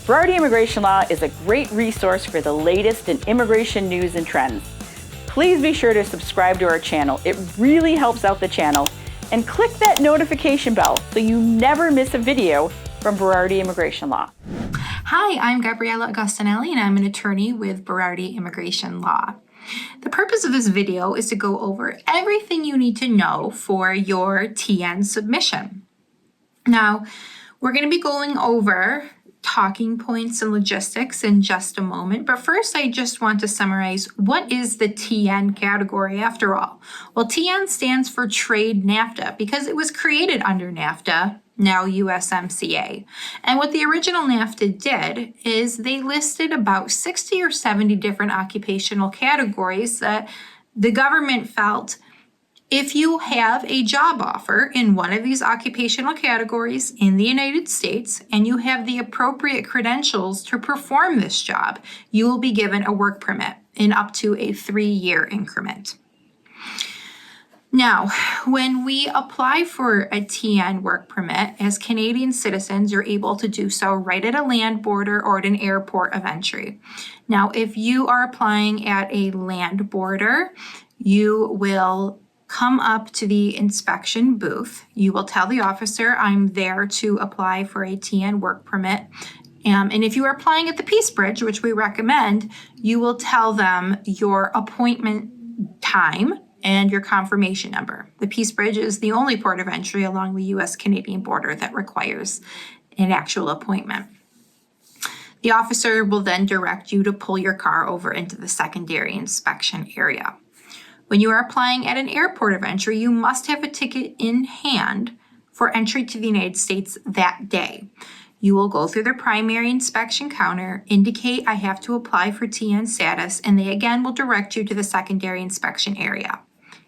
Berardi Immigration Law is a great resource for the latest in immigration news and trends. Please be sure to subscribe to our channel. It really helps out the channel. And click that notification bell so you never miss a video from Berardi Immigration Law. Hi, I'm Gabriella Agostinelli, and I'm an attorney with Berardi Immigration Law. The purpose of this video is to go over everything you need to know for your TN submission. Now, we're going to be going over talking points and logistics in just a moment, but first I just want to summarize what is the TN category after all. Well, TN stands for Trade NAFTA because it was created under NAFTA, now USMCA. And what the original NAFTA did is they listed about 60 or 70 different occupational categories that the government felt if you have a job offer in one of these occupational categories in the United States and you have the appropriate credentials to perform this job, you will be given a work permit in up to a 3-year increment. Now, when we apply for a TN work permit, as Canadian citizens, you're able to do so right at a land border or at an airport of entry. Now, if you are applying at a land border, you will come up to the inspection booth. You will tell the officer, I'm there to apply for a TN work permit. And if you are applying at the Peace Bridge, which we recommend, you will tell them your appointment time and your confirmation number. The Peace Bridge is the only port of entry along the U.S. Canadian border that requires an actual appointment. The officer will then direct you to pull your car over into the secondary inspection area. When you are applying at an airport of entry, you must have a ticket in hand for entry to the United States that day. You will go through the primary inspection counter, indicate I have to apply for TN status, and they again will direct you to the secondary inspection area.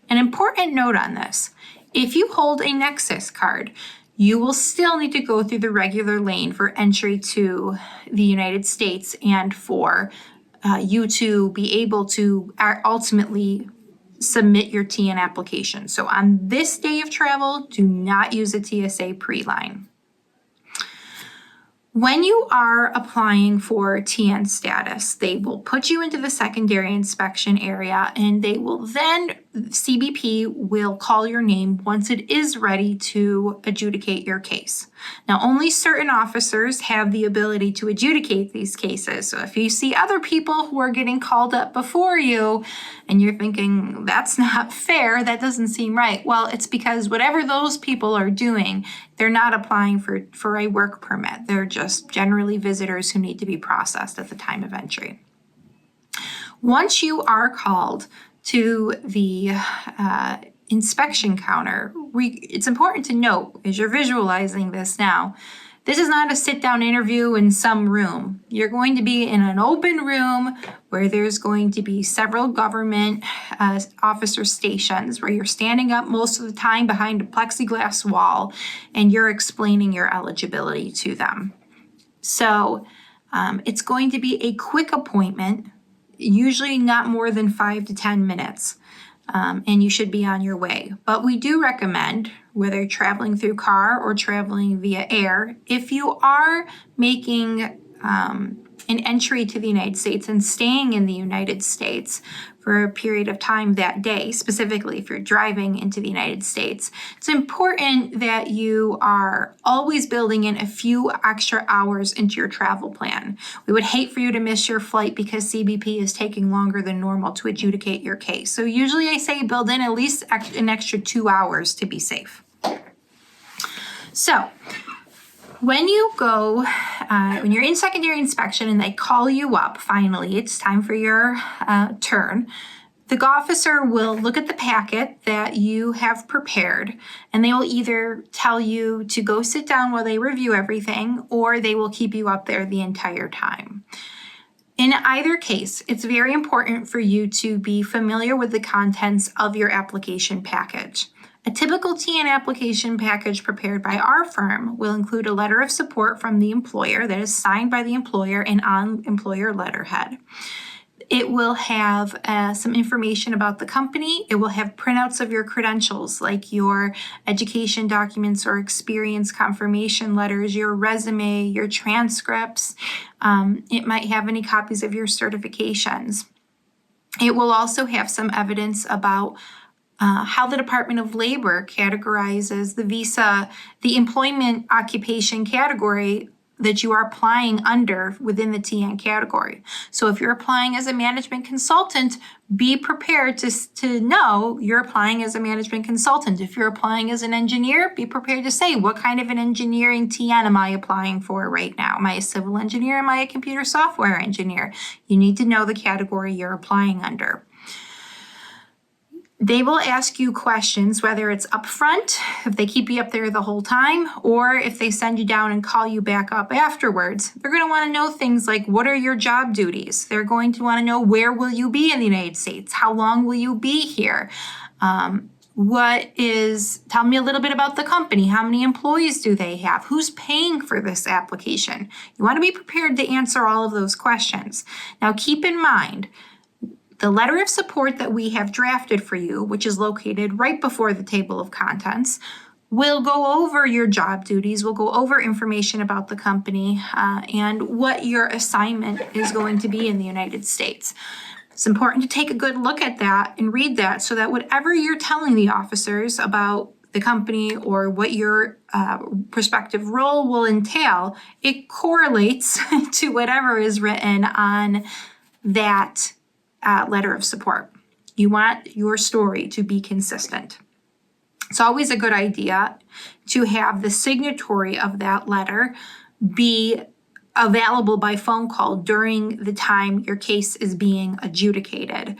An important note on this, if you hold a Nexus card, you will still need to go through the regular lane for entry to the United States and for you to be able to ultimately submit your TN application. So on this day of travel, do not use a TSA pre-line. When you are applying for TN status, they will put you into the secondary inspection area and they will then, CBP will call your name once it is ready to adjudicate your case. Now, only certain officers have the ability to adjudicate these cases. So if you see other people who are getting called up before you and you're thinking, that's not fair, that doesn't seem right. Well, it's because whatever those people are doing, they're not applying for a work permit. They're just generally visitors who need to be processed at the time of entry. Once you are called to the inspection counter, it's important to note as you're visualizing this now, this is not a sit-down interview in some room. You're going to be in an open room where there's going to be several government officer stations where you're standing up most of the time behind a plexiglass wall and you're explaining your eligibility to them. So it's going to be a quick appointment, usually not more than 5 to 10 minutes. And you should be on your way. But we do recommend, whether you're traveling through car or traveling via air, if you are making an entry to the United States and staying in the United States for a period of time that day, specifically if you're driving into the United States, it's important that you are always building in a few extra hours into your travel plan. We would hate for you to miss your flight because CBP is taking longer than normal to adjudicate your case. So usually I say build in at least an extra 2 hours to be safe. So when you go, when you're in secondary inspection and they call you up, finally, it's time for your turn, the officer will look at the packet that you have prepared and they will either tell you to go sit down while they review everything or they will keep you up there the entire time. In either case, it's very important for you to be familiar with the contents of your application package. A typical TN application package prepared by our firm will include a letter of support from the employer that is signed by the employer and on employer letterhead. It will have some information about the company. It will have printouts of your credentials, like your education documents or experience confirmation letters, your resume, your transcripts. It might have any copies of your certifications. It will also have some evidence about how the Department of Labor categorizes the visa, the employment occupation category that you are applying under within the TN category. So if you're applying as a management consultant, be prepared to know you're applying as a management consultant. If you're applying as an engineer, be prepared to say, what kind of an engineering TN am I applying for right now? Am I a civil engineer? Am I a computer software engineer? You need to know the category you're applying under. They will ask you questions, whether it's upfront, if they keep you up there the whole time, or if they send you down and call you back up afterwards. They're going to want to know things like, what are your job duties? They're going to want to know, where will you be in the United States? How long will you be here? Tell me a little bit about the company. How many employees do they have? Who's paying for this application? You want to be prepared to answer all of those questions. Now, keep in mind, the letter of support that we have drafted for you, which is located right before the table of contents, will go over your job duties, will go over information about the company and what your assignment is going to be in the United States. It's important to take a good look at that and read that so that whatever you're telling the officers about the company or what your prospective role will entail, it correlates to whatever is written on that letter of support. You want your story to be consistent. It's always a good idea to have the signatory of that letter be available by phone call during the time your case is being adjudicated.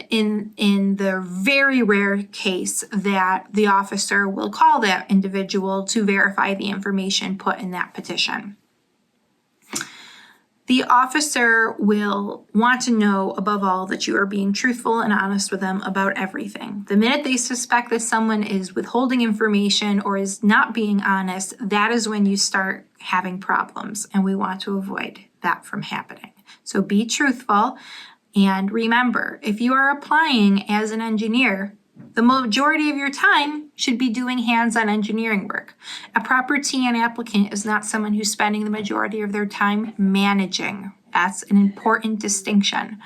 In the very rare case that the officer will call that individual to verify the information put in that petition. The officer will want to know, above all, that you are being truthful and honest with them about everything. The minute they suspect that someone is withholding information or is not being honest, that is when you start having problems, and we want to avoid that from happening. So be truthful, and remember, if you are applying as an engineer, the majority of your time should be doing hands-on engineering work. A proper TN applicant is not someone who's spending the majority of their time managing. That's an important distinction.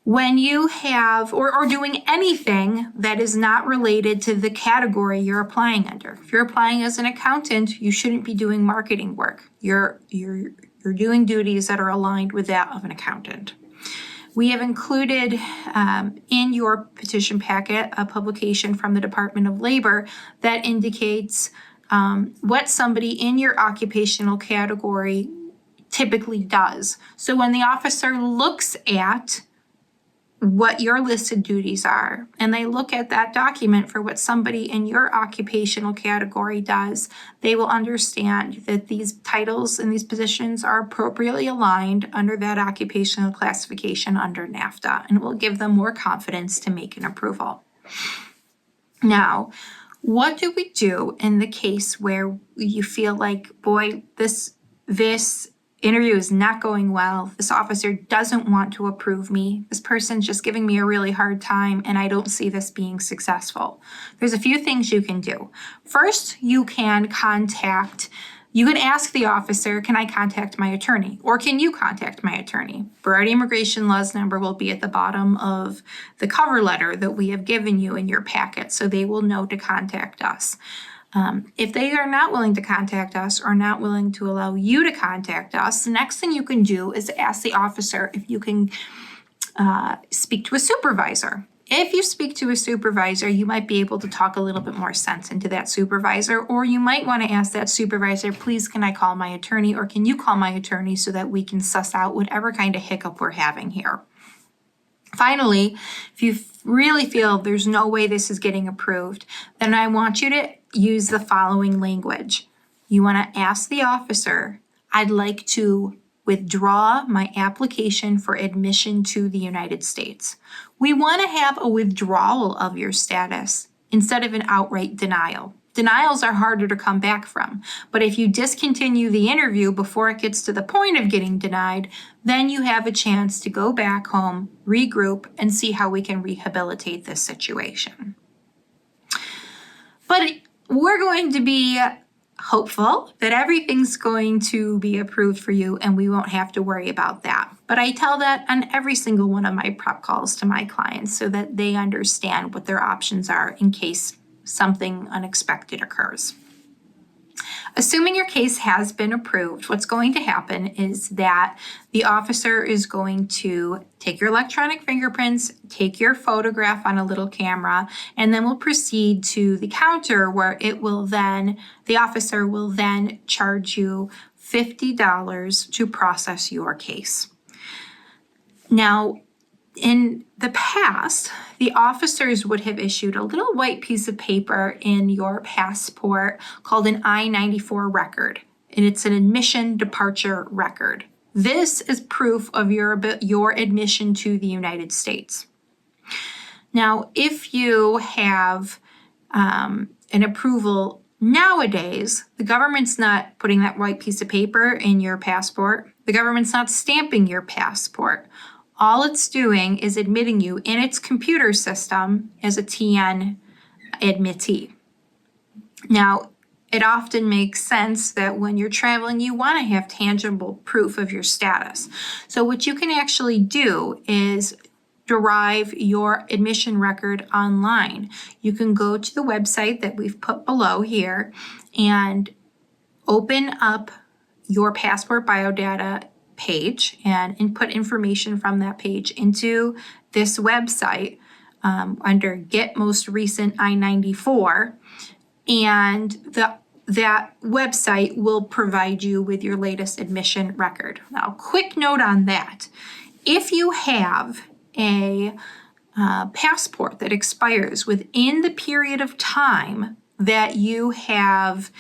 When you have, or doing anything that is not related to the category you're applying under. If you're applying as an accountant, you shouldn't be doing marketing work. You're doing duties that are aligned with that of an accountant. We have included in your petition packet a publication from the Department of Labor that indicates what somebody in your occupational category typically does. So when the officer looks at what your listed duties are, and they look at that document for what somebody in your occupational category does, they will understand that these titles and these positions are appropriately aligned under that occupational classification under NAFTA, and it will give them more confidence to make an approval. Now, what do we do in the case where you feel like, boy, this interview is not going well. This officer doesn't want to approve me. This person's just giving me a really hard time, and I don't see this being successful. There's a few things you can do. First, you can ask the officer, can I contact my attorney? Or can you contact my attorney? Berardi Immigration Law's number will be at the bottom of the cover letter that we have given you in your packet, so they will know to contact us. If they are not willing to contact us or not willing to allow you to contact us, the next thing you can do is ask the officer if you can speak to a supervisor. If you speak to a supervisor, you might be able to talk a little bit more sense into that supervisor, or you might want to ask that supervisor, please, can I call my attorney, or can you call my attorney so that we can suss out whatever kind of hiccup we're having here. Finally, if you really feel there's no way this is getting approved, then I want you to use the following language. You want to ask the officer, I'd like to withdraw my application for admission to the United States. We want to have a withdrawal of your status instead of an outright denial. Denials are harder to come back from. But if you discontinue the interview before it gets to the point of getting denied, then you have a chance to go back home, regroup, and see how we can rehabilitate this situation. But we're going to be hopeful that everything's going to be approved for you and we won't have to worry about that. But I tell that on every single one of my prep calls to my clients so that they understand what their options are in case something unexpected occurs. Assuming your case has been approved, what's going to happen is that the officer is going to take your electronic fingerprints, take your photograph on a little camera, and then will proceed to the counter where the officer will then charge you $50 to process your case. Now, in the past, the officers would have issued a little white piece of paper in your passport called an I-94 record, and it's an admission departure record. This is proof of your admission to the United States. Now, if you have an approval nowadays, the government's not putting that white piece of paper in your passport. The government's not stamping your passport. All it's doing is admitting you in its computer system as a TN admittee. Now, it often makes sense that when you're traveling, you want to have tangible proof of your status. So what you can actually do is derive your admission record online. You can go to the website that we've put below here and open up your passport biodata page and input information from that page into this website under Get Most Recent I-94, and that website will provide you with your latest admission record. Now, quick note on that. If you have a passport that expires within the period of time that you have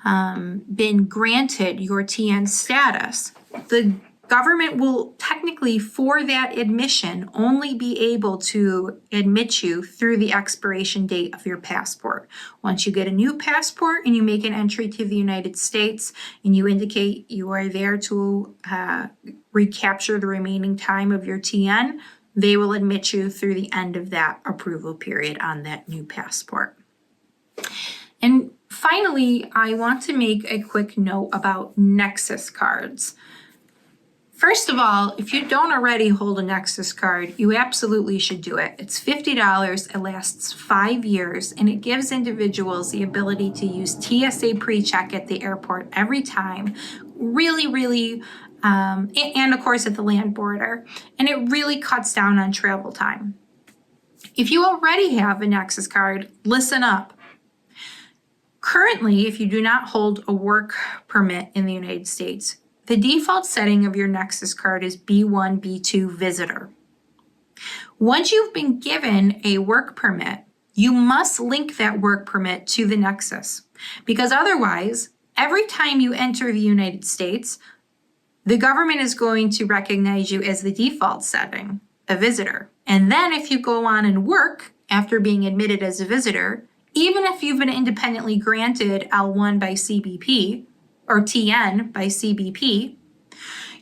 been granted your TN status, the government will technically, for that admission, only be able to admit you through the expiration date of your passport. Once you get a new passport and you make an entry to the United States and you indicate you are there to recapture the remaining time of your TN, they will admit you through the end of that approval period on that new passport. And finally, I want to make a quick note about Nexus cards. First of all, if you don't already hold a Nexus card, you absolutely should do it. It's $50, it lasts 5 years, and it gives individuals the ability to use TSA pre-check at the airport every time. Really, and of course at the land border, and it really cuts down on travel time. If you already have a Nexus card, listen up. Currently, if you do not hold a work permit in the United States, the default setting of your Nexus card is B1, B2 visitor. Once you've been given a work permit, you must link that work permit to the Nexus, because otherwise, every time you enter the United States, the government is going to recognize you as the default setting, a visitor. And then if you go on and work after being admitted as a visitor, even if you've been independently granted L1 by CBP or TN by CBP,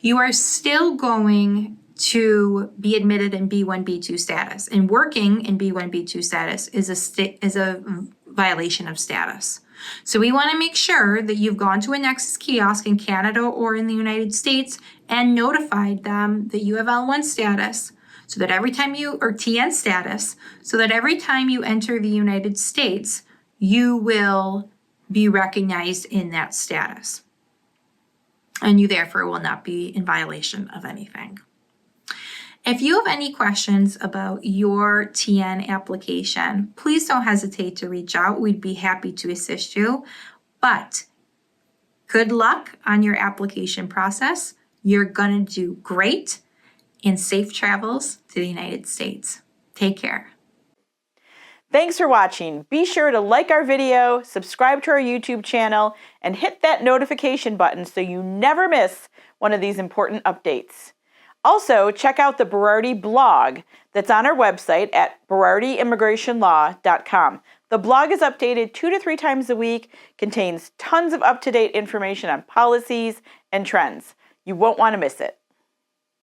you are still going to be admitted in B1, B2 status. And working in B1, B2 status is a violation of status. So we want to make sure that you've gone to a Nexus kiosk in Canada or in the United States and notified them that you have L1 status, so that every time or TN status, so that every time you enter the United States, you will be recognized in that status. And you therefore will not be in violation of anything. If you have any questions about your TN application, please don't hesitate to reach out. We'd be happy to assist you. But good luck on your application process. You're going to do great, and safe travels to the United States. Take care. Thanks for watching. Be sure to like our video, subscribe to our YouTube channel, and hit that notification button so you never miss one of these important updates. Also, check out the Berardi blog that's on our website at berardiimmigrationlaw.com. The blog is updated 2 to 3 times a week, contains tons of up-to-date information on policies and trends. You won't want to miss it.